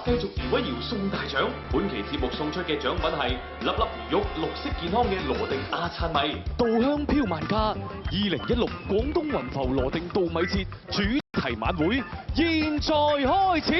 繼續搖一搖送大獎。本期節目送出嘅獎品係粒粒魚肉綠色健康嘅羅定亞粲米。稻香飄萬家2016廣東雲浮羅定稻米節主題晚會現在開始。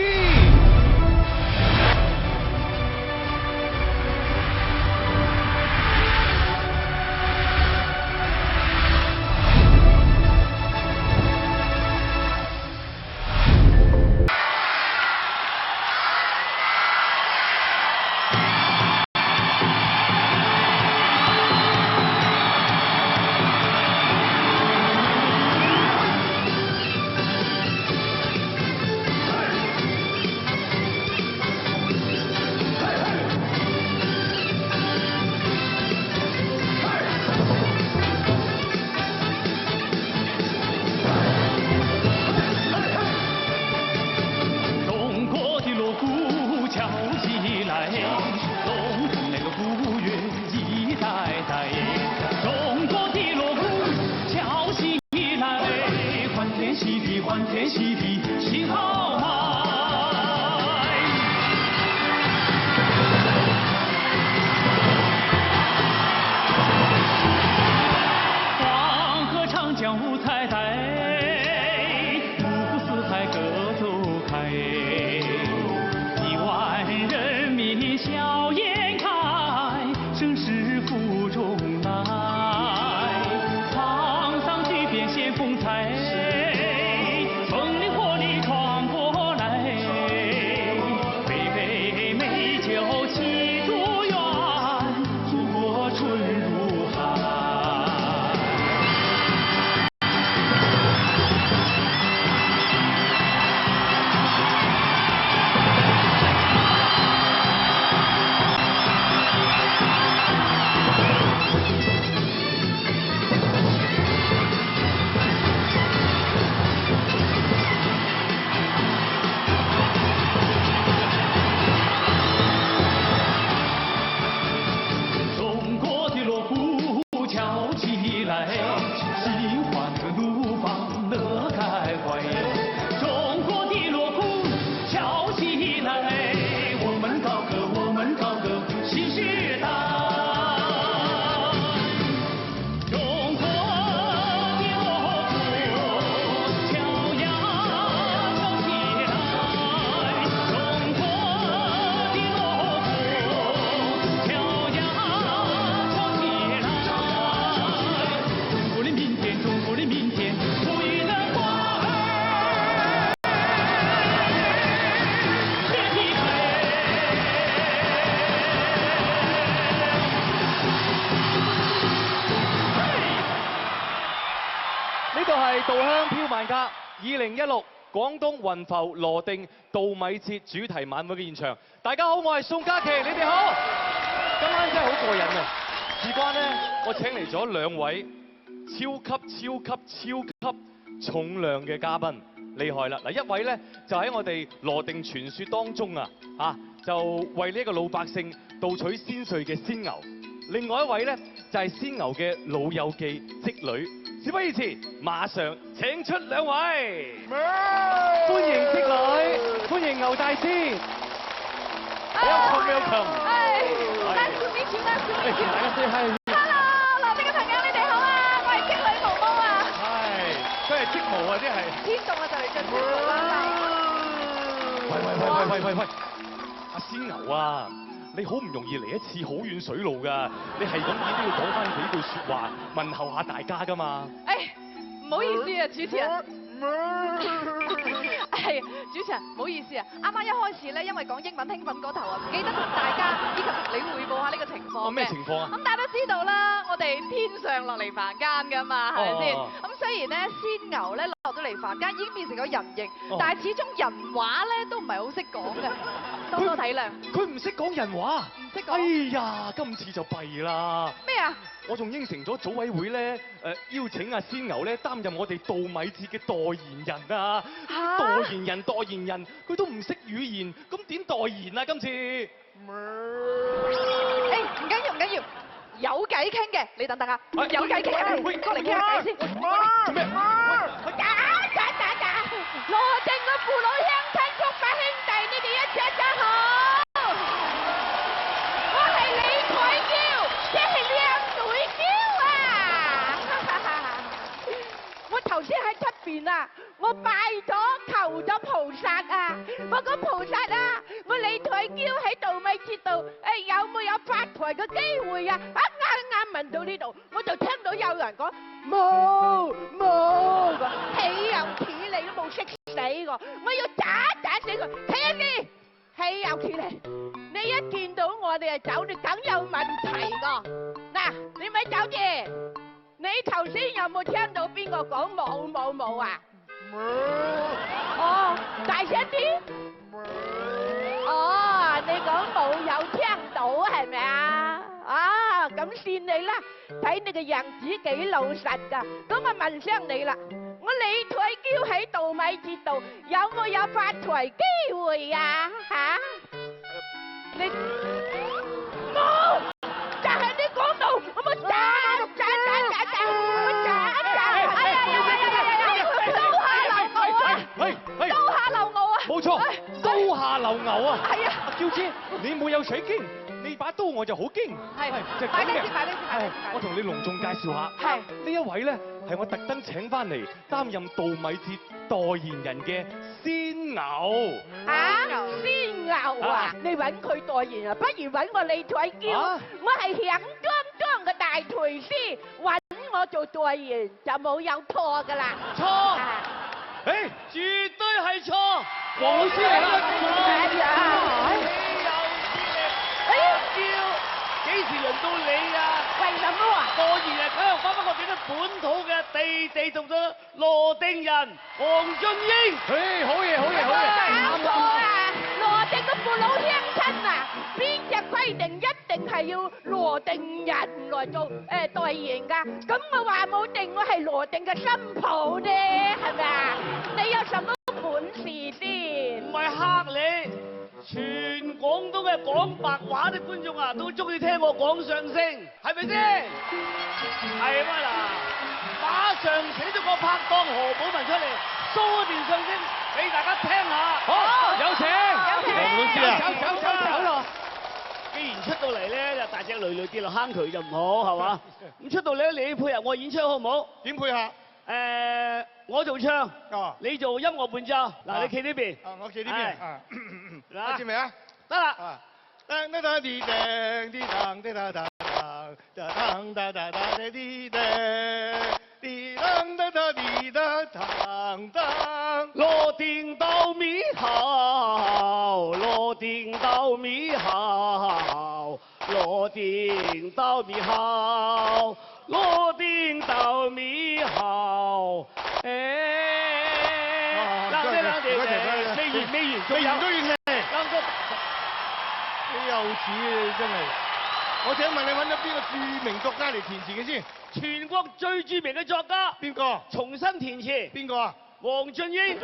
稻香飄萬家2016廣東雲浮羅定稻米節主題晚會嘅現場，大家好，我係宋嘉琪，你哋好。今晚真係好過癮啊！事關呢，我請嚟咗兩位超級重量嘅嘉賓，厲害啦！嗱，一位呢，就喺我哋羅定傳說當中就為呢一個老百姓盜取鮮碎嘅鮮牛，另外一位呢，就係鮮牛嘅老友記織女。事不宜遲，馬上請出兩位，歡迎織女，歡迎牛大師。Welcome。Nice to meet you, nice to meet you。大家 say hi。Hello， 羅定嘅朋友，你哋好啊！我係織女毛毛啊。係，真係織毛啊！啲係。天凍啊，就嚟進織毛啦。喂，阿鮮牛啊！你好唔容易嚟一次好遠水路㗎，你係咁意都要講翻幾句説話問候下大家㗎嘛？唔好意思啊，主持人。係主持人，唔好意思啊，啱啱一開始咧，因為講英文興奮過頭啊，唔記得同大家以及同你匯報下呢個情況。咩情況啊？咁大家都知道啦，我哋天上落嚟凡間㗎嘛，係咪先？咁雖然咧鮮牛咧落咗嚟凡間已經變成咗人形，但係始終人話咧都唔係好識講嘅，多多體諒。佢唔識講人話。唔識講。哎呀，今次就弊啦。咩啊？我仲應承咗組委會咧，邀請阿鮮牛咧擔任我哋稻米節嘅代言人啊！代言人，佢都唔識語言，咁點代言啊？今次？唔緊要，有偈傾嘅，你等等啊！有偈傾啊！過嚟傾下偈先。做咩？打！羅定嘅父老鄉親、叔伯兄弟，你哋一齊打！頭先喺出邊啊，我拜咗求咗菩薩啊，我講菩薩啊，我李退嬌喺度咪知道，有冇有發財嘅機會啊？啱問到呢度，我就聽到有人講冇，豈有此理都冇識死我要打死佢，企一啲，豈有此理！你一見到我哋就走，你梗有問題㗎。嗱，你咪走住。你頭先有冇聽到邊個講冇啊？冇。哦，大聲啲。哦，你講冇有聽到係咪啊？啊，咁算你啦，睇你個樣子幾老實㗎。咁我問聲你啦，我李退嬌喺度咪知道有冇有發財機會啊？嚇？你冇，就係你講到，我冇打，刀下留牛啊！冇錯，刀下留牛啊！係啊，阿嬌姐，你冇有水經，你把刀我就好驚。係就係咁嘅。我同你隆重介紹下，係呢一位咧係我特登請翻嚟擔任稻米節代言人嘅鮮牛。鮮牛啊！你揾佢代言啊，不如揾我李退嬌。我係響當嘅大廚師，揾我做代言就冇有錯噶啦。錯。誒，絕對係錯！黃老師嚟啦！幾時輪到你啊？為什麼啊？當然係梗係翻返個俾咗本土嘅地道咗羅定人黃俊英。誒，好嘢！搞錯啊！羅定嘅父老鄉親啊，邊隻規定一定係要羅定人來做代言㗎？咁我話冇定，我係羅定嘅新抱啫，係咪啊？你有什麼本事先？唔係嚇你，全廣東嘅講白話的觀眾啊，都中意聽我講相聲，係咪先？係啊嘛嗱，馬上請咗個拍檔何寶文出嚟 show 一段相聲俾大家聽下。好，有請。黃老師啊，走咯！既然出到嚟咧，就大隻累累跌落坑渠就唔好，係嘛？咁出到嚟你配合我演出好唔好？點配合？我做唱，哦你做音樂伴奏。嗱，你企呢邊。我企呢邊。嗱，知未啊？得啦。噔噔噔啲噔啲噔啲噔噔噔噔噔噔噔啲噔啲噔噔噔啲噔噔噔。羅定稻米好，羅定稻米好，羅定稻米好，羅定稻米好。誒，冷靜，未完，都完嚟。你幼稚啊！你真係。我請問你揾咗邊個著名作家嚟填詞嘅先？全國最著名嘅作家。邊個？重新填詞。邊個啊？黃俊英。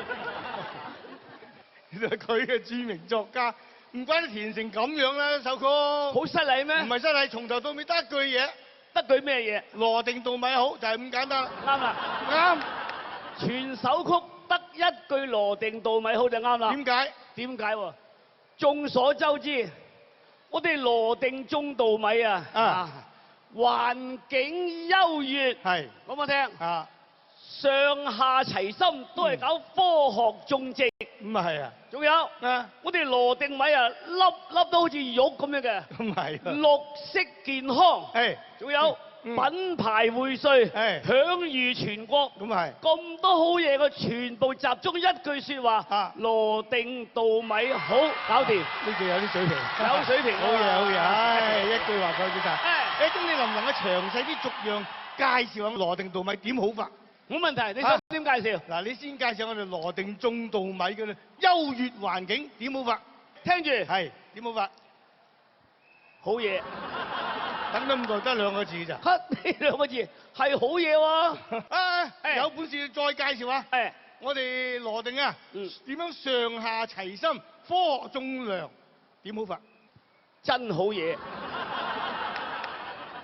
原來佢嘅著名作家，唔怪得填成咁樣啦首曲。好失禮咩？唔係失禮，從頭到尾得一句嘢。得句咩嘢？羅定稻米好，就係咁簡單。啱啦。啱。全首曲得一句羅定稻米好就啱啦。點解？點解喎？眾所周知，我哋羅定種稻米啊，環境優越。係。講我聽。啊。上下齊心，都係搞科學種植。咁啊係啊。仲有，我哋羅定米啊，粒粒都好似玉咁樣嘅。咁係。綠色健康。係。仲有品牌匯萃，享譽全國。咁係。咁多好嘢，我全部集中一句説話：羅定稻米好，搞掂。呢句有啲水平。有水平。好嘢，好嘢。唉，一句話講晒。咁你能唔能夠詳細啲逐樣介紹下羅定稻米點好法？冇問題，你想點介紹？嗱，你先介紹我哋羅定種稻米嘅優越環境點好法？聽住。係點好法？好嘢。等咗咁耐，得兩個字咋？呢兩個字係好嘢喎。有本事再介紹下。我哋羅定啊，點樣上下齊心，科種糧點好法？真好嘢。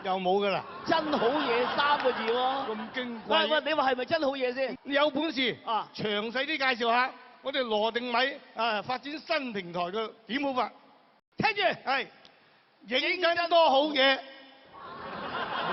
又冇噶啦！真好嘢3個字喎。咁矜貴。喂，你話係咪真好嘢先？你有本事啊，詳細啲介紹下我哋羅定米發展新平台嘅點好法？聽住。係。認真多好嘢。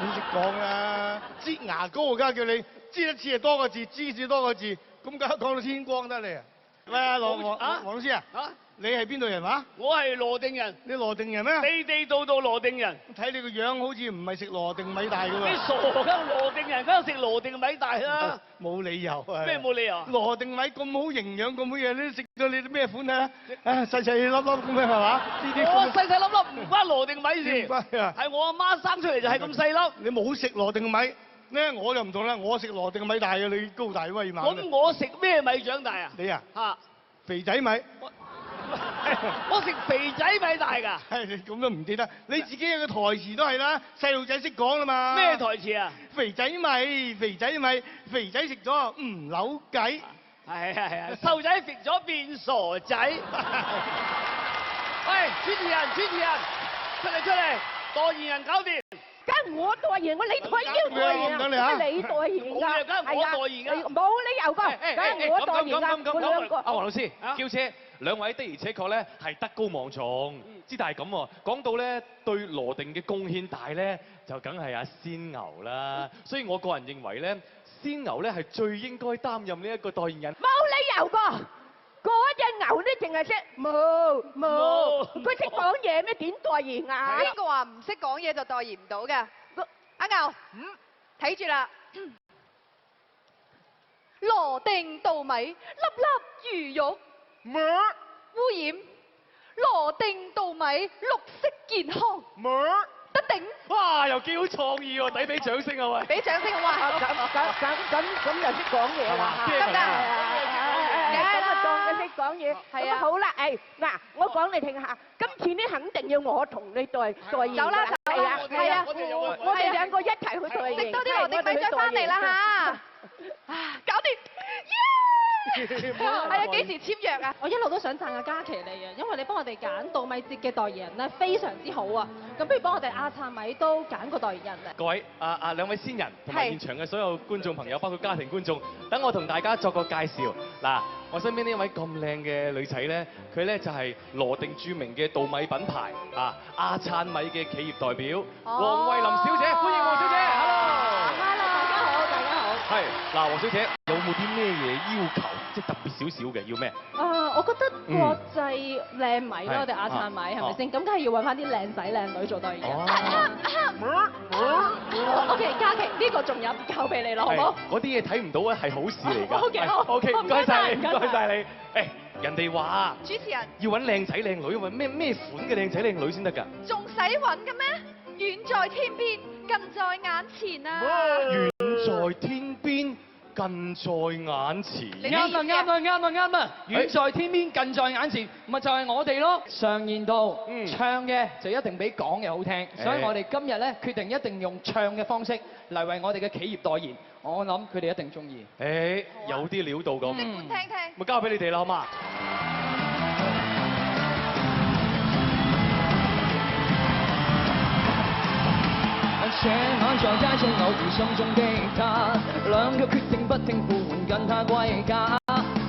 你識講啦，擠牙膏而家叫你擠一次係多個字，擠一次多個字，咁梗係講到天光得你啊！喂，阿黃老師啊，啊！你係邊度人話？我係羅定人，你羅定人咩？地地道道羅定人。睇你個樣好似唔係食羅定米大㗎你喎。傻㗎？羅定人梗係食羅定米大啦。冇理由啊！咩冇理由啊？羅定米咁好營養，咁好嘢，你食到你啲咩款啊？啊，細細粒粒咁樣係嘛？呢啲我細細粒粒唔關羅定米事，唔關啊係我阿媽生出嚟就係咁細粒。你冇食羅定米咧，我就唔同啦，我食羅定米大嘅，你高大威猛。咁我食咩米長大啊？你啊，嚇！肥仔米。我食肥仔米大㗎。係你咁都唔記得，你自己有個台詞都係啦，細路仔識講啦嘛。咩台詞啊？肥仔米，肥仔米，肥仔食咗唔扭計。係啊係啊，瘦仔食咗變傻仔。喂，主持人，出嚟，代言人搞掂。梗係我代言，我你退休代言啊！唔等你嚇你代言㗎，冇嘢梗係我代言㗎係啊冇理由㗎，梗係我代言㗎，我兩個。阿黃老師啊，嬌姐，兩位的而且確咧係德高望重，之但係咁喎，講到咧對羅定嘅貢獻大咧，就梗係阿鮮牛啦。所以我個人認為咧，鮮牛咧係最應該擔任呢一個代言人。冇理由㗎，嗰只牛咧淨係識冇，佢識講嘢咩？點代言啊？邊個話唔識講嘢就代言唔到嘅？阿牛，睇住啦。羅定稻米，粒粒如玉，污染。羅定稻米，綠色健康，得頂。哇，又幾好創意喎，抵俾掌聲啊喂！俾掌聲哇！咁就識講嘢啦，係嘛得唔得？咁啊當佢識講嘢，係啊咁好啦，誒嗱，我講你聽下，今次呢肯定要我同你代言㗎，走啦係啊係啊，我哋有我哋兩個一齊去代言，食多啲羅定米再翻嚟啦嚇！啊，搞掂！係啊，幾時簽約啊？我一路都想讚阿嘉琪你啊，因為你幫我哋揀稻米節嘅代言人咧，非常之好啊。咁不如幫我哋亞燦米都揀個代言人啊！各位兩位先人同埋現場嘅所有觀眾朋友，包括家庭觀眾，等我同大家作個介紹。嗱，我身邊呢位咁靚嘅女仔咧，佢咧就係羅定著名嘅稻米品牌亞燦米嘅企業代表黃慧琳小姐，歡迎黃小姐。Hello，大家好，大家好。係嗱，黃小姐有冇啲咩嘢要求，即係特別少少嘅？要咩？我覺得國際靚米係啦，我哋亞燦米係咪先？咁梗係要揾翻啲靚仔靚女做代言人。OK，嘉琪呢個仲有交俾你咯，好唔好？嗰啲嘢睇唔到咧係好事嚟㗎。 OK，好 OK，唔該晒你，唔該晒唔該晒你。誒，人哋話主持人要揾靚仔靚女，揾咩款嘅靚仔靚女先得㗎？仲使揾嘅咩？遠在天邊，近在眼前啊！遠在天邊，近在眼前。啱啊！遠在天邊，近在眼前，咪就係我哋咯。常言道，唱嘅就一定比講嘅好聽，所以我哋今日咧決定一定用唱嘅方式嚟為我哋嘅企業代言。我諗佢哋一定中意。誒，有啲料到咁，即管聽聽。咪交俾你哋啦，好嘛？這晚在街上偶遇心中的他，兩個決定不聽呼喚跟他歸家。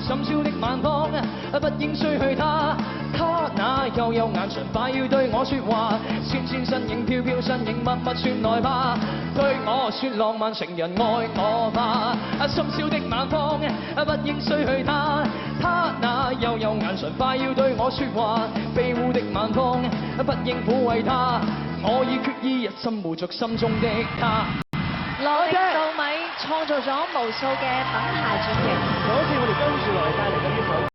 深宵的晚風，不應須去他。他那幽幽眼神快要對我說話，纖纖身影飄飄身影默默說來吧，對我說浪漫情人愛我吧。深宵的晚風，不應須去他。他那幽幽眼神快要對我說話，飛烏的晚風，不應撫慰他。我已決意一心護着心中的他。羅定稻米創造咗無數嘅品牌傳奇。就好似我哋跟住落嚟帶嚟嘅呢首。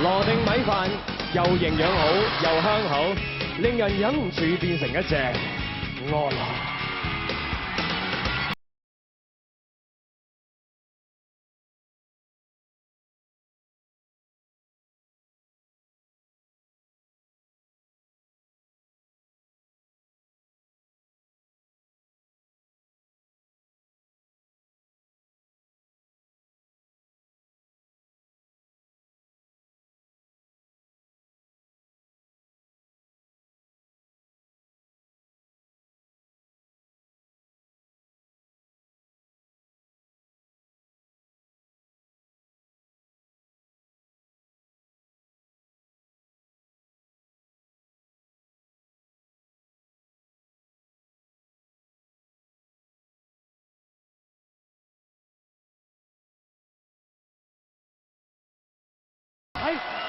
羅定米飯又營養好又香口，令人忍唔住變成一隻餓狼。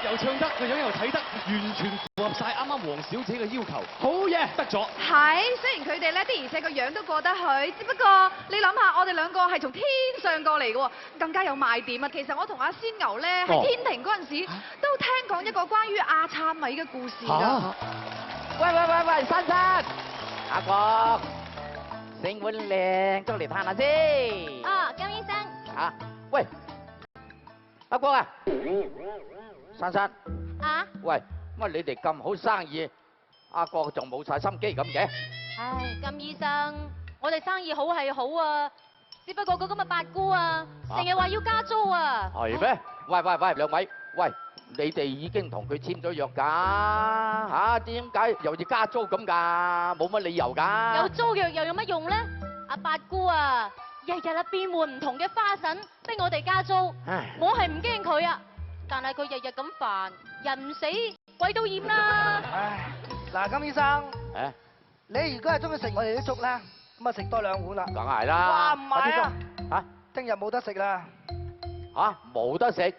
又唱得個樣又睇得，完全符合晒啱啱黃小姐嘅要求。好嘢，得咗。係，雖然佢哋咧的而且個樣都過得去，只不過你諗下，我哋兩個係從天上過嚟嘅喎，更加有賣點啊！其實我同阿仙牛咧喺天庭嗰陣時，都聽講一個關於亞燦米嘅故事㗎。喂，珊珊，阿國，整碗靚粥嚟嘆下先。啊，金醫生。啊，喂，阿國啊，珊珊。啊？喂，乜你哋咁好生意，阿國仲冇晒心機咁嘅？唉，金醫生，我哋生意好係好啊，只不過嗰咁嘅八姑啊，成日話要加租啊。係咩？喂，兩位，喂，你哋已經同佢簽咗約㗎嚇？點解又要加租咁㗎？冇乜理由㗎。有租約又有乜用咧？阿八姑啊，日日啊變換唔同嘅花神，逼我哋加租。唉，我係唔驚佢啊，但係佢日日咁煩，人唔死鬼都厭啦。唉，嗱，金醫生，誒，你如果係中意食我哋啲粥咧，咁啊食多2碗啦。梗係啦。哇，唔係啊，嚇聽日冇得食啦。嚇冇得食。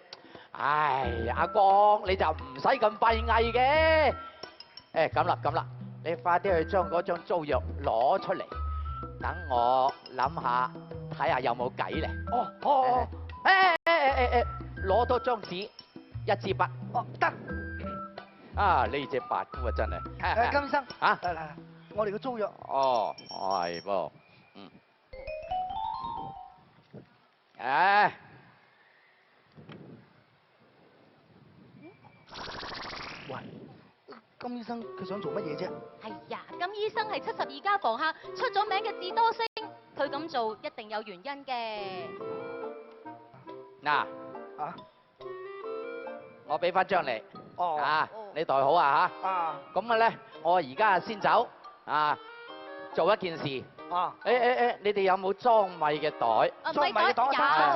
唉，阿光你就唔使咁閉翳嘅。誒咁啦，你快啲去將嗰張租約攞出嚟，等我諗下，睇下有冇計咧。哦，誒，攞多張紙，一支筆。哦，得。啊，呢隻八姑啊，真係。金醫生，嚇嚟，我哋嘅租約。哦，係噃，嗯。誒。喂，金醫生佢想做乜嘢啫？係呀，金醫生係72家房客出咗名嘅智多星，佢咁做一定有原因嘅。嗱，啊？我俾翻張你。哦。啊，你袋好啊嚇。啊。咁啊咧，我而家先走啊，做一件事。啊。誒，你哋有冇裝米嘅袋？裝米嘅袋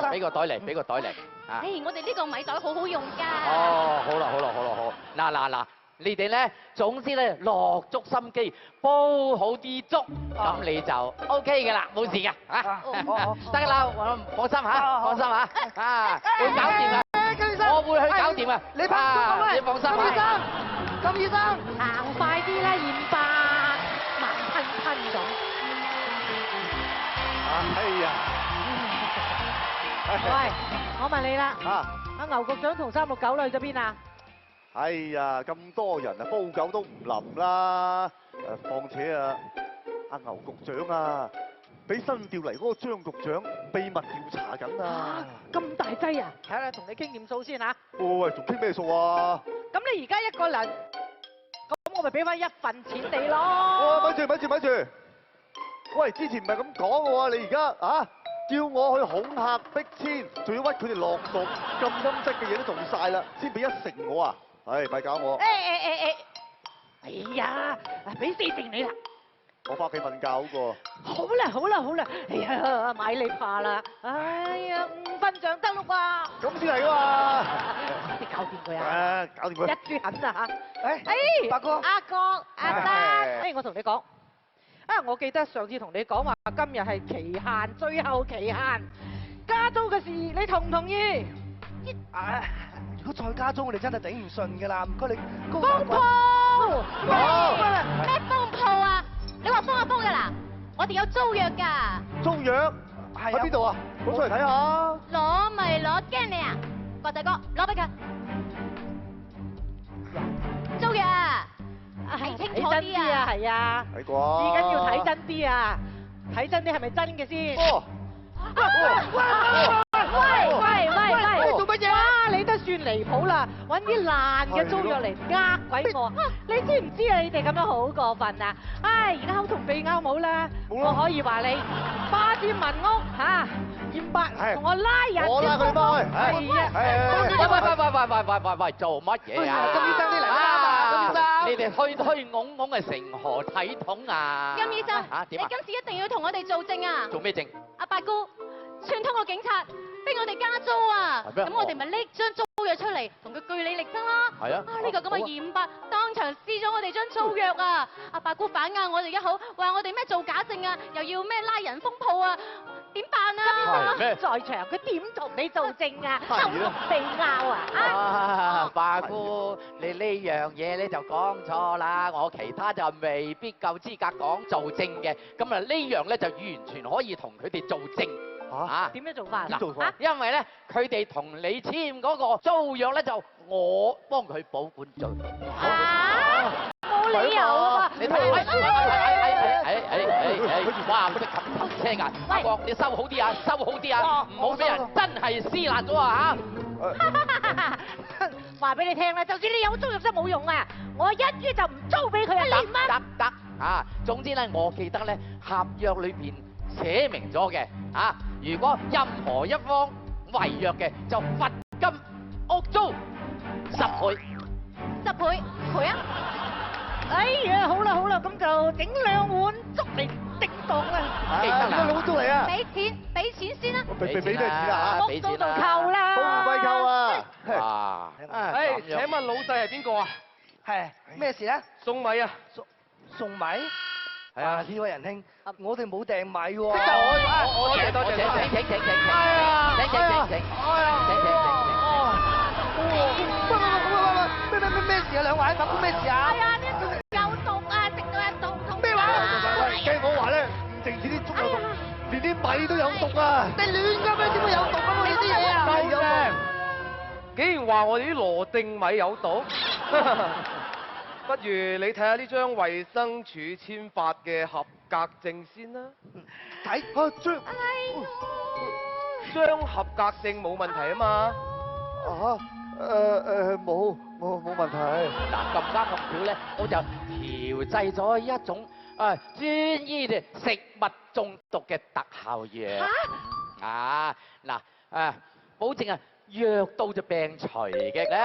有。俾個袋嚟，俾個袋嚟。啊。我哋呢個米袋好好用㗎。哦，好啦，嗱，你哋咧，總之咧落足心機，煲好啲粥，咁你就 OK 嘅啦，冇事嘅嚇。得㗎啦，放心嚇，放心嚇，啊，會搞掂啊！我會去搞掂啊！你放心啊！你放心嚇。金醫生，行快啲啦，鹽巴慢吞咁。哎呀！喂，我問你啦，啊！阿牛局長同369去咗邊啊？哎呀，咁多人啊，煲酒都唔淋啦。況且啊，阿牛局長啊，俾新調嚟嗰個張局長秘密調查緊啊！咁大劑啊！睇下同你傾掂數先嚇。喂，仲傾咩數啊？咁你而家一個人，咁我咪俾翻1份錢你咯。咪住！喂，之前唔係咁講嘅喎，你而家啊叫我去恐嚇逼遷，仲要屈佢哋落毒，咁陰質嘅嘢都做晒啦，先俾1成我啊！唉，咪搞我！哎呀，俾4成你啦。我翻屋企瞓覺好過。好啦，哎呀，買你怕啦。哎呀，5分獎得咯啩。咁先係㗎嘛。你搞掂佢啊！搞掂佢。一豬狠啊嚇！八哥。阿國、阿丹，我同你講。我記得上次同你講話，今日係期限，最後期限，加租嘅事，你同唔同意？如果再加租，我哋真係頂唔順㗎啦，唔該你高封鋪！咩封鋪啊？你話封就封㗎啦，我哋有租約㗎。租約喺邊度啊？攞出嚟睇下。攞咪攞，驚你啊！國仔哥，攞俾佢。租約啊，睇清楚睇真啲啲啊，啊！係啊，睇至過。緊要睇真啲啊，睇真啲係咪真嘅先？哦。喂！做乜嘢？哇！你都算離譜啦，揾啲爛嘅租約嚟呃鬼我。你知唔知啊？你哋咁樣好過分啊！唉，而家口同鼻拗冇啦，我可以話你霸佔民屋嚇，嚴白同我拉人。我拉佢翻去。喂，做乜嘢啊？金醫生啲嚟啦，金醫生。你哋推拱拱嘅成何體統啊？金醫生，嚇點啊？你今次一定要同我哋做證啊！做咩證？阿八姑串通個警察，逼我哋加租啊！係咩咁我哋咪拎張租約出嚟，同佢據理力爭啦！係啊呢個咁嘅嚴白當場撕咗我哋張租約啊！阿八姑反咬我哋一口，話我哋咩做假證啊，又要咩拉人封鋪啊，點辦啊？係咩？在場，佢點同你做證啊？口係同咯鼻拗啊！啊！八姑，你呢樣嘢你就講錯啦，我其他就未必夠資格講做證嘅，咁啊呢樣咧就完全可以同佢哋做證。啊！點樣做法？點做法？因為咧，佢哋同你簽嗰個租約咧，就我幫佢保管咗。冇理由啊！你睇，哇！嗰啲冚車㗎，阿國你收好啲啊，收好啲啊，唔好俾人真係撕爛咗啊嚇！話俾你聽啦，就算你有租約都冇用啊！我一於就唔租俾佢啊！得啊！總之咧，我記得咧，合約裏邊寫明咗嘅啊，如果任何一方違約嘅，就罰金屋租10倍。10倍賠啊！哎呀，好啦，咁就整2碗粥嚟叮當啦！記得啦老租嚟啊！俾錢先啦！俾咩錢啊？俾錢屋租就扣啦！好貴扣啊！啊！誒，請問老細係邊個啊？係咩事咧？送米啊！送米？係啊，呢位仁兄，我哋冇訂米喎。我謝多謝，請。咩事啊？兩位，發生咩事啊？係啊，呢度有毒啊！食到一肚痛。咩話？計我話咧，唔淨止啲粥有毒，連啲米都有毒啊！你亂㗎咩？點會有毒啊？我哋啲嘢啊！係有毒。竟然話我哋啲羅定米有毒，不如你睇下呢張衛生署簽發嘅合格證先啦。睇啊張合格證冇問題啊嘛。冇問題。嗱咁啱咁巧咧，我就調製咗一種專醫嘅食物中毒嘅特效藥。啊嗱保證啊藥到就病除嘅咧。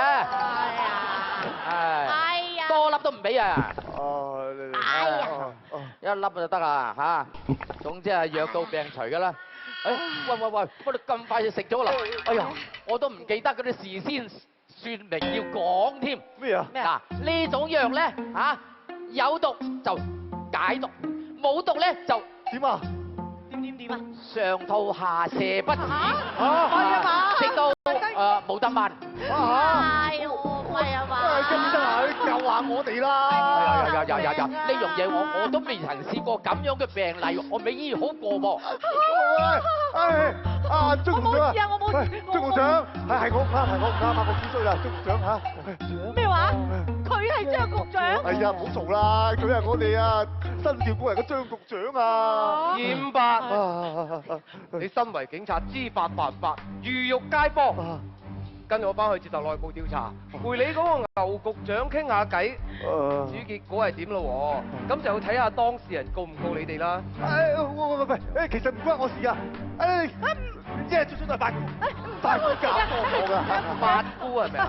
哎呀！多粒都唔俾啊！哎呀！一粒就得啊嚇。總之係藥到病除㗎啦。喂，不你咁快就食咗啦？哎呀，我都唔記得嗰啲事先説明要講添。咩啊？嗱呢種藥咧有毒就解毒，冇毒咧就點啊？點啊？上吐下瀉不止，食到冇得慢。哎呦，唔係啊嘛！金醫生啊，你救下我哋啦！有呢樣嘢我都未曾試過咁樣嘅病例，我未醫好過噃。張局長啊！我冇事，張局長，係我唔啱，我知衰啦，張局長嚇。咩話？佢係張局長？係啊，唔好嘈啦，佢係我哋啊新調過嚟嘅張局長啊。嚴伯，你身為警察，知法犯法，魚肉街坊，跟我翻去接受內部調查，陪你嗰個牛局長傾下偈。至於結果係點咯喎？咁就要睇下當事人告唔告你哋啦。喂，其實唔關我事噶。即係最初都係八姑教我㗎。八姑係咪啊？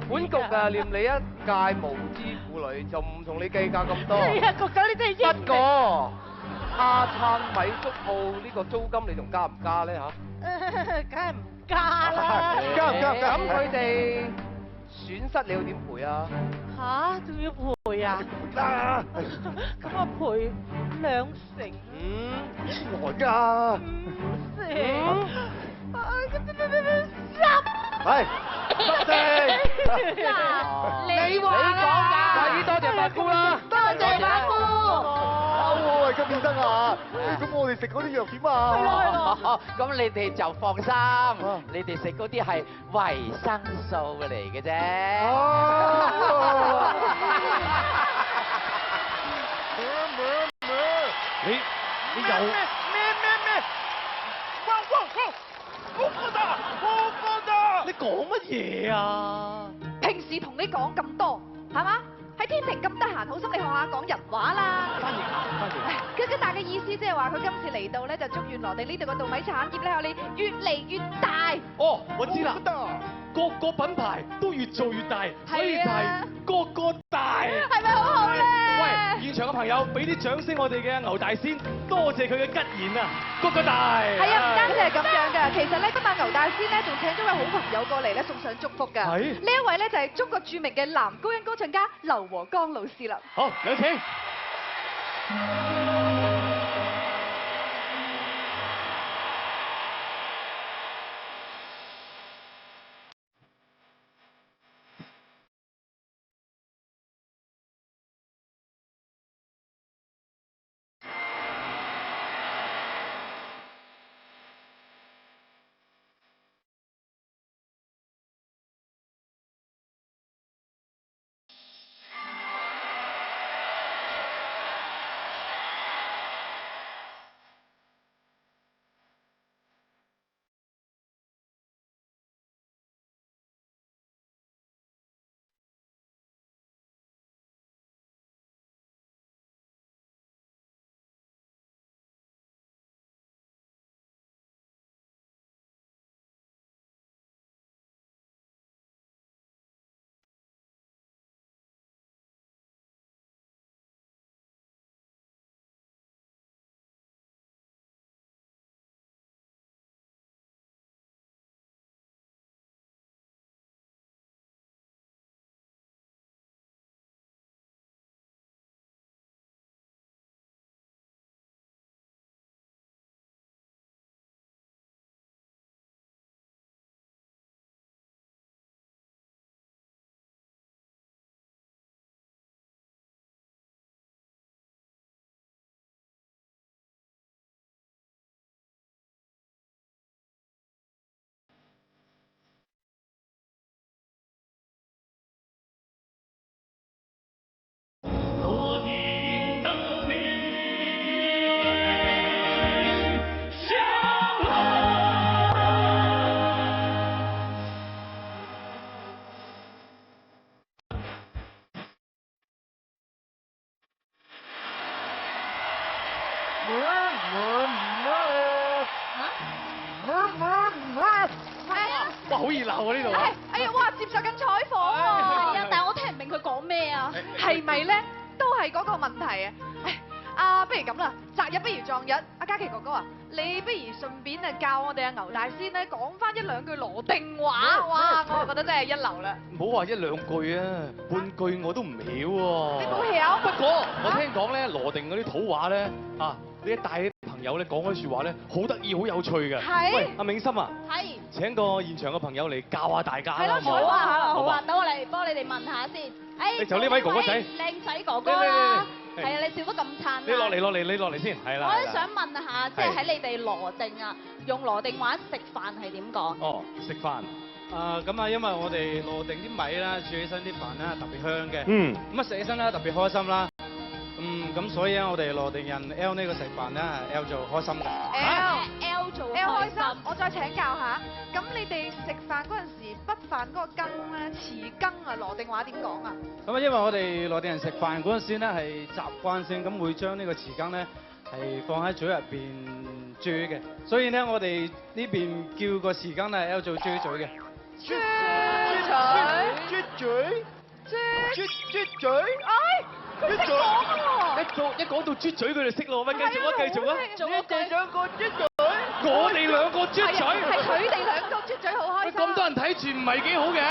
本局啊，念你一介無知婦女，就唔同你計較咁多。係啊，局長你真係英明。不過阿燦米粥鋪呢個租金你仲加唔加咧嚇？梗係唔加啦。加唔加？咁佢哋損失你要點賠啊？嚇，仲要賠啊？咁我賠2成。來㗎。5成。係，10成。你話啦，快啲多謝八姑啦！多謝八姑。好喂，金醫生啊，咁我哋食嗰啲藥點啊？咁你哋就放心，你哋食嗰啲係維生素嚟嘅啫。你又你講乜嘢啊？平時同你講咁多，係嘛？喺天庭咁得閒，好心你學下講人話啦。翻譯。佢大嘅意思即係話，佢今次嚟到咧，就祝願羅定呢度嘅稻米產業咧，可以越嚟越大。哦，我知啦。個個品牌都越做越大，所以就係個個大。係咪好好咧？喂，現場嘅朋友，俾啲掌聲我哋嘅牛大仙，多謝佢嘅吉言啊！個個大。係啊，唔單止係咁樣㗎，其實咧今晚牛大仙咧仲請咗位好朋友過嚟咧送上祝福㗎。係。呢一位咧就係中國著名嘅男高音歌唱家劉和剛老師啦。好，有請。哇，好熱鬧啊呢度！哎呀，哇，接受緊採訪喎。係啊，但係我聽唔明佢講咩啊？係咪咧？都係嗰個問題啊！不如咁啦，擇日不如撞日。阿嘉琪哥哥啊，你不如順便教我哋阿牛大仙咧講翻一兩句羅定話。哇，我覺得真係一流啦。唔好話一兩句啊，半句我都唔曉喎。你冇曉？不過我聽講咧，羅定嗰啲土話咧啊，你帶啲朋友咧講嗰啲説話咧，好得意，好有趣嘅。係。喂，阿銘心啊。係。請個現場嘅朋友嚟教下大家啦。係咯，好啊，好啊，等我嚟幫你哋問下先。誒，就呢位哥哥仔，靚仔哥哥啦。係啊，你笑得咁燦爛。你落嚟先，係啦。我都想問下，即係喺你哋羅定啊，用羅定話食飯係點講？哦，食飯。咁啊，因為我哋羅定啲米啦，煮起身啲飯咧特別香嘅。嗯。咁啊食起身咧特別開心啦。咁所以咧我哋羅定人 L 呢個食飯咧係 L 做開心嘅。L 做開心。我再請教下，咁你哋食飯嗰陣時，畢飯嗰個羹咧，匙羹啊，羅定話點講啊？咁啊，因為我哋羅定人食飯嗰陣時咧係習慣性咁會將呢個匙羹咧係放喺嘴入邊啜嘅，所以咧我哋呢邊叫個匙羹係 L 做啜嘴嘅。啜嘴，哎！佢識講喎！一講到啜嘴，佢就識咯。喂，繼續啊，繼續啊！你哋兩個啜嘴，我哋兩個啜嘴，係佢哋兩個啜嘴好開心。咁多人睇住唔係幾好嘅。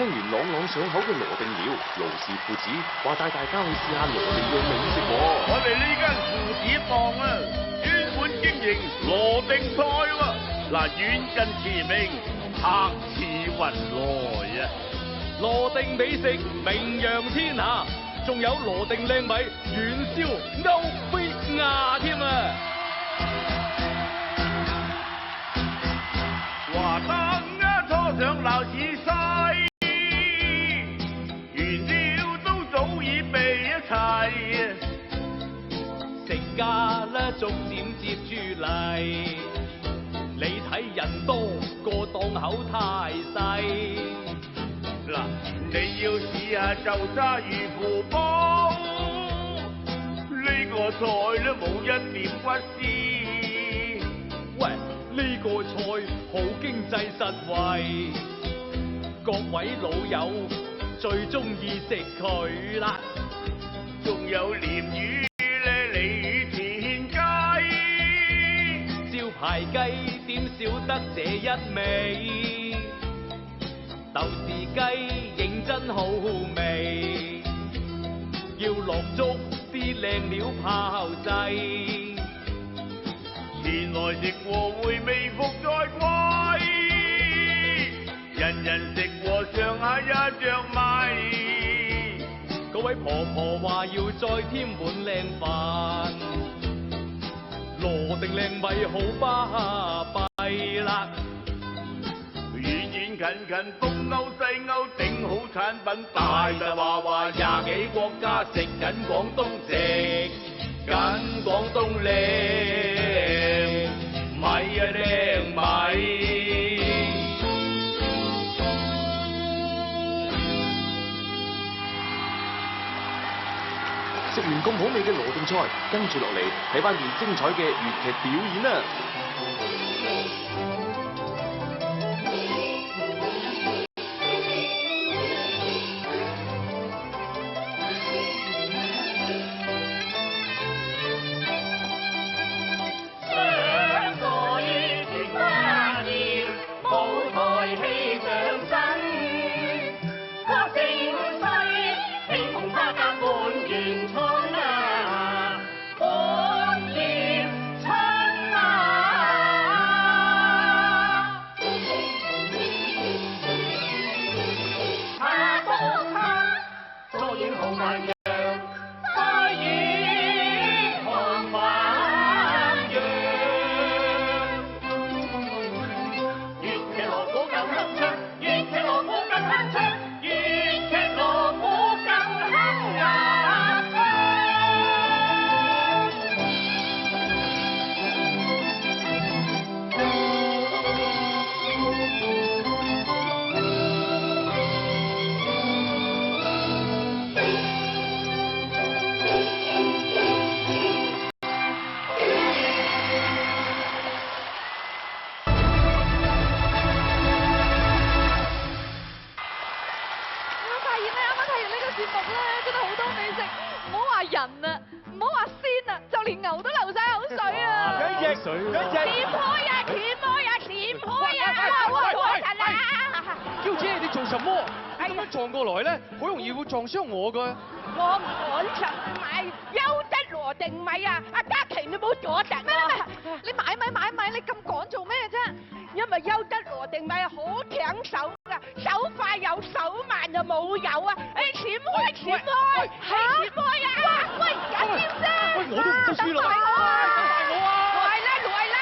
完朗朗上口嘅羅定料，盧氏父子話帶大家去試下羅定嘅美食喎。我哋呢間父子檔啊，專門經營羅定菜喎。嗱，遠近馳名，客似雲來啊！羅定美食名揚天下，仲有羅定靚米遠銷歐菲亞添啊！華燈啊，初上鬧似西，原料都早已備一齊，食家啦逐漸接住嚟，你睇人多個檔口太細。嗱，你要試下就沙魚腐煲，呢個菜咧冇一點骨絲。喂，呢個菜好經濟實惠，各位老友最中意食佢啦。仲有鯰魚咧，鯉魚田雞，招牌雞點少得這一味？豆豉雞認真好味，要落足啲靚料炮製。前來食過會未復再歸，人人食過上下一着米。嗰位婆婆話要再添碗靚飯，羅定靚米好巴閉啦。遠近東歐西歐整好產品，大大話廿幾國家食緊廣東，食緊廣東靚米啊靚米。食完咁好味嘅羅定菜，跟住落嚟睇翻段精彩嘅粵劇表演啦！撞過來咧，好容易會撞傷我㗎。我唔趕實買優質羅定米啊！阿嘉琪你冇阻突啊！你買米，你咁趕做咩啫？因為優質羅定米係好搶手㗎，手快有手慢就冇油啊！誒，閃開！閃開啊！喂，緊要啫！喂，我都唔識輸啦！來啦！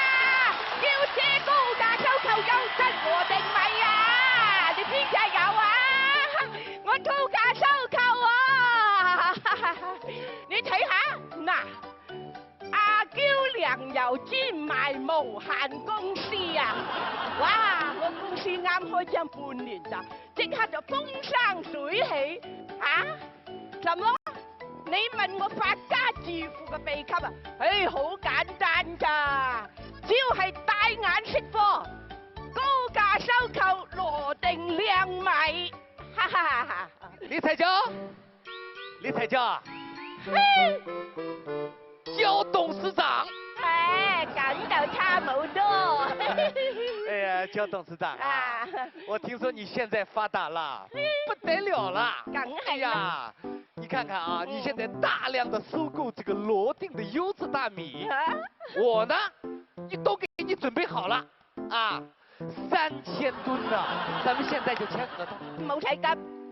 叫姐高價收購優質羅定米啊！你邊隻有啊？我高價收購啊！你睇下嗱，阿嬌糧油專賣無限公司啊！哇，我公司啱開張半年咋，即刻就風生水起啊！什麼？你問我發家致富嘅秘笈啊？誒，好簡單咋，只要係帶眼識貨，高價收購羅定靚米。哈哈哈哈！你睇咗？肖董事長。咁就差冇多。哎呀，焦董事长啊，我聽說你現在發達了，不得了了。哎呀，你看看啊，你現在大量的收購這個羅定的優質大米，我呢，都給你準備好了啊，3000噸啊，咱們現在就簽合同。冇使急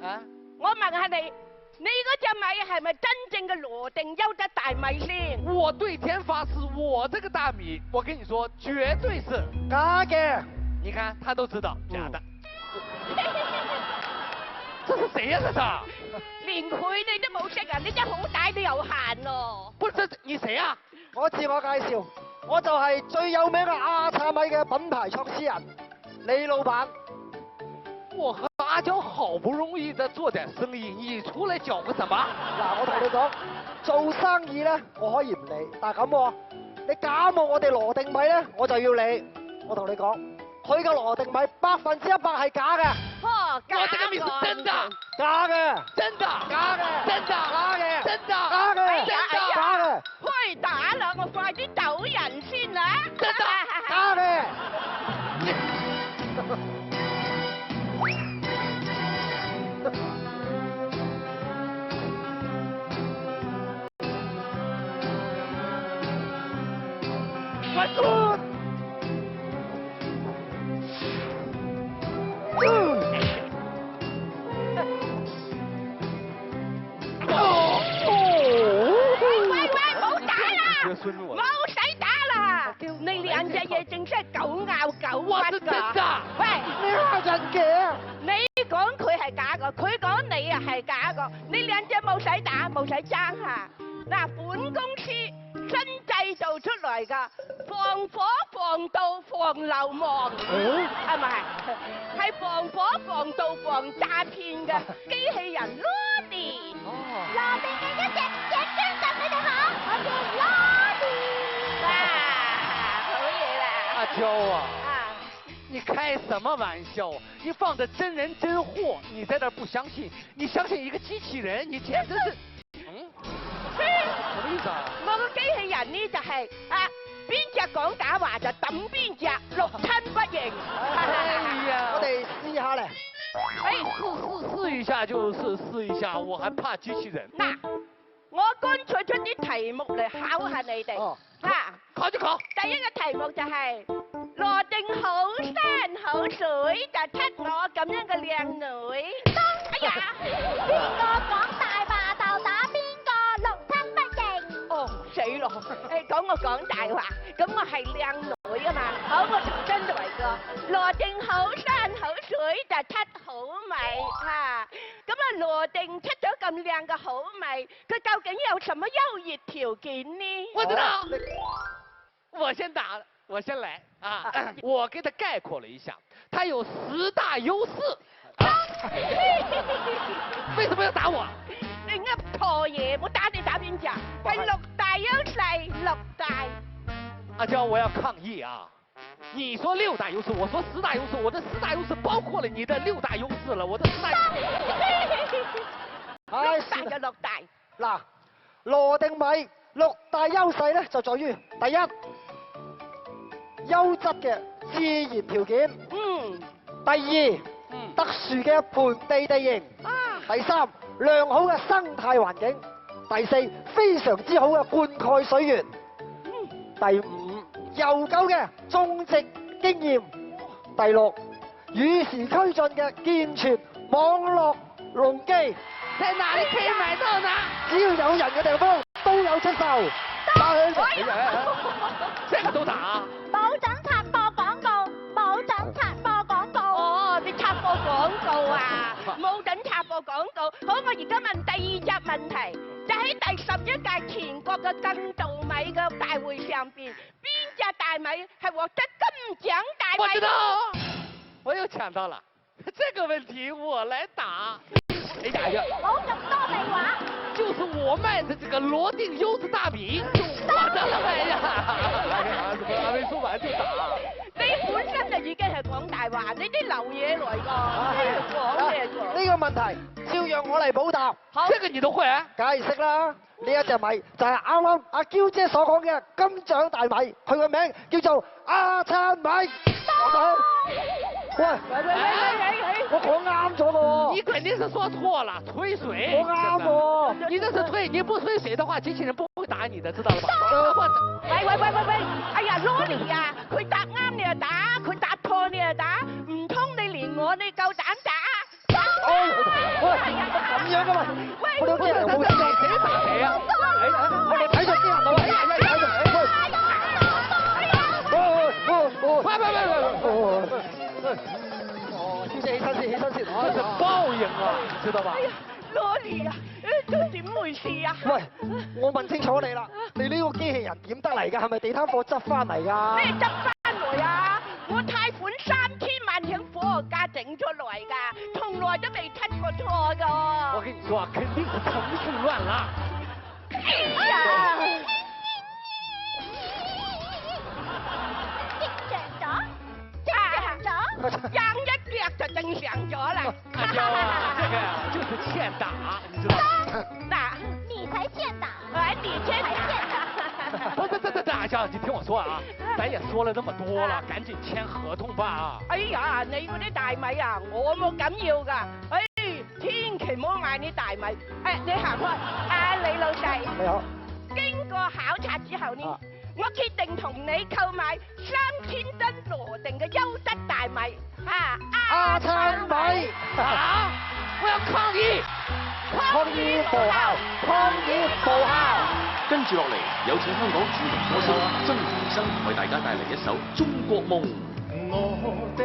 啊！我問下你，你嗰隻米係咪真正嘅羅定優質大米先？我對天發誓，我這個大米，我跟你說，絕對是假嘅。你看，他都知道假的。這是誰呀？這是？連佢你都冇識啊！你真係好歹都有限咯。不是，你誰啊？我自我介紹，我就係最有名嘅阿燦米嘅品牌創始人李老闆。我和阿嬌好不容易的做點生意，你出來攪個什麼？嗱，我同你講，做生意咧，我可以唔理，但係咁喎，你假冒我哋羅定米咧，我就要理。我同你講，佢嘅羅定米100%係假嘅。哦，假嘅。我這個米是真的。假嘅。真的。假嘅。真的。假嘅。真的。假嘅。假嘅。開打啦！我快啲走人先啦。真的。假嘅。快滾！喂，冇打啦！冇使打啦！你兩隻嘢正式係狗咬狗屈㗎。喂，你蝦人嘅！你講佢係假個，佢講你啊係假個，你兩隻冇使打，冇使爭嚇。嗱，本公司新製造出嚟㗎，防火、防盜、防流亡，係咪？係防火、防盜、防詐騙嘅機器人羅定。羅定嘅一隻張凳你哋好，我叫羅定。好嘢啦！阿嬌啊，你開什麼玩笑？你放的真人真貨，你在這不相信？你相信一個機器人？你簡直是……什麼意思啊？我個機器人呢就係邊隻講假話就抌邊隻，六親不認。哎呀，我哋試下咧。試一下就是試一下，我還怕機器人。嗱，我乾脆出啲題目嚟考下你哋。考就考。第一個題目就係羅定好山好水，就出我咁樣嘅靚女。哎呀，邊個講大話就打邊個，六親不認。哦，死咯！講我講大話，咁我係靚女啊嘛。好，我重新嚟過。羅定好山好水，就出好米嚇。咁啊，羅定出咗咁靚嘅好米，佢究竟有什麼優越條件呢？我知道。我先打，我先來啊！我給他概括了一下，他有10大優勢。為什麼要打我？你噏錯嘢，我打你打邊隻？係6大優勢，6大。阿嬌，我要抗議啊！你說6大優勢，我說10大優勢，我的10大優勢包括了你的6大優勢了，我的10大優勢。6大就6大。嗱，羅定米6大優勢咧就在於第一，優質嘅自然條件。第二，特殊嘅盆地地形。第三，良好嘅生態環境。第四，非常之好嘅灌溉水源。第五，悠久嘅種植經驗。第六，與時俱進嘅健全網絡農機。在哪裡可以買到呢？只要有人嘅地方都有出售。這個都打。冇準插播廣告，冇準插播廣告。哦，你插播廣告啊？冇準插播廣告。好，我而家問第2隻問題，就喺第11屆全國嘅更稻米嘅大會上邊，邊隻大米係獲得金獎大米？我知道，我又搶到了。這個問題我來打。哎呀，冇咁多廢話。就是我賣的這個羅定優質大米，我的了。哎呀，還沒說完就打。你本身就已經係講大話，你啲流嘢來㗎，講咩㗎？呢個問題照樣我嚟補答。好，這個你都會啊？梗係識啦。呢一隻米就係啱啱阿嬌姐所講嘅金獎大米，佢個名叫做阿燦米。喂，我講啱咗喎。你肯定是說錯了，推水。我啱喎。你這是推，你不推水的話，機器人不會打你的，知道了吧？喂！哎呀，Lori 啊，佢答啱你就打，佢答錯你就打，唔通你連我你夠膽打？喂，咁樣噶嘛？我哋啲人冇人誰打誰啊？我哋睇住啲人咯，喂，起身先，這是報應啊，知道吧？哎呀，Lori 啊，都點回事啊？喂，我問清楚你啦，你呢個機器人點得嚟㗎？係咪地攤貨執翻嚟㗎？咩執翻來啊？我貸款3000萬響科學家整出來㗎，從來都未出過錯㗎。我跟你說啊，肯定是程序亂了。哎呀！讓一腳就正常咗啦。阿嬌啊，這個呀就是欠打，你知道嗎？打，你才欠打，你才欠打。不，阿嬌，你聽我說啊，咱也說了那麼多了，趕緊簽合同吧啊！哎呀，你嗰啲大米啊，我冇敢要㗎。哎，千祈唔好買啲大米。你行開，李老細。你好。經過考察之後呢，我決定同你購買3000噸羅定嘅優質大米。阿燦米。我要抗議！抗議無效！抗議無效！跟住落嚟，有請香港著名歌星曾國生為大家帶嚟一首《中國夢》。我的夢。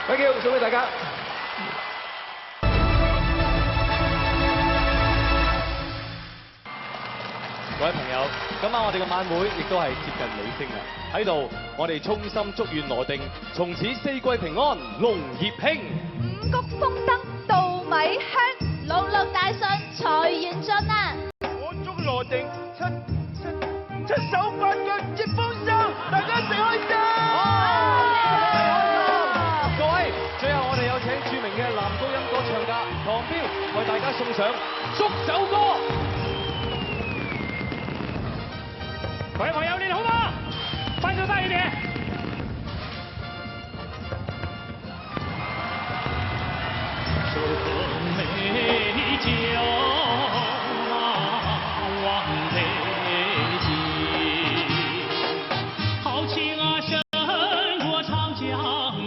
Thank you，送俾大家。各位朋友，今晚我哋嘅晚會亦都係接近尾聲啦。喺度，我哋衷心祝願羅定從此四季平安，龍業興，五穀豐登，稻米香，六六大順，財源進啊！我祝羅定七手八腳接豐收，大家一齊開心！各位，最後我哋有請著名嘅男高音歌唱家唐彪為大家送上《祝酒歌》。各位朋友，練好嗎？翻手大一點。这份美酒望北京，豪情啊胜过长江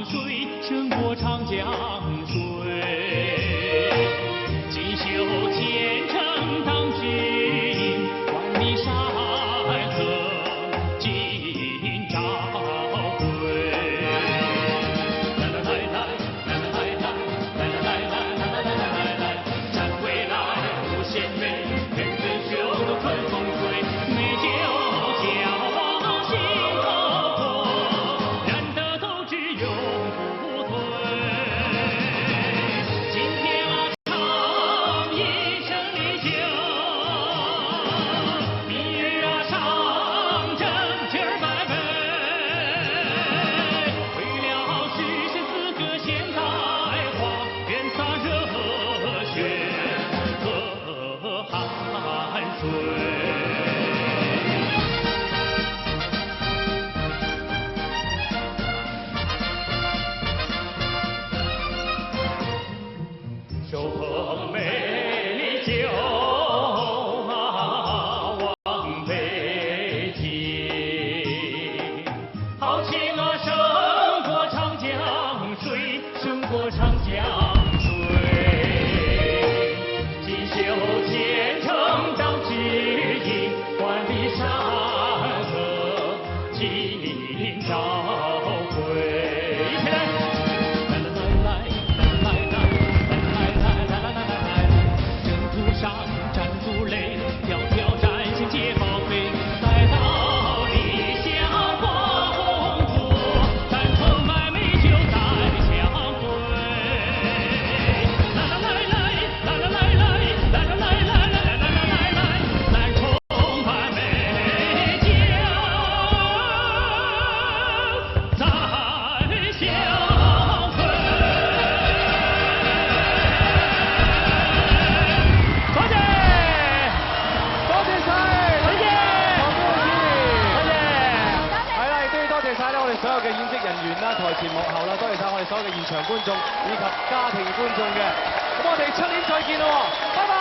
水，胜过长江水，锦绣前程。手捧美丽酒啊，往北京。豪情啊，胜过长江水，胜过长江水。锦绣前程当指引，万里山河今朝归。一起来！上站住擂，条条战线皆报废。待到理想过红土，咱充满美酒再相会。来来来来来来来来来来来来来来来，咱充满美酒再相会。所有嘅演職人員啦、台前幕後啦，多謝晒我哋所有嘅現場觀眾以及家庭觀眾嘅，咁我哋出年再見咯，拜拜。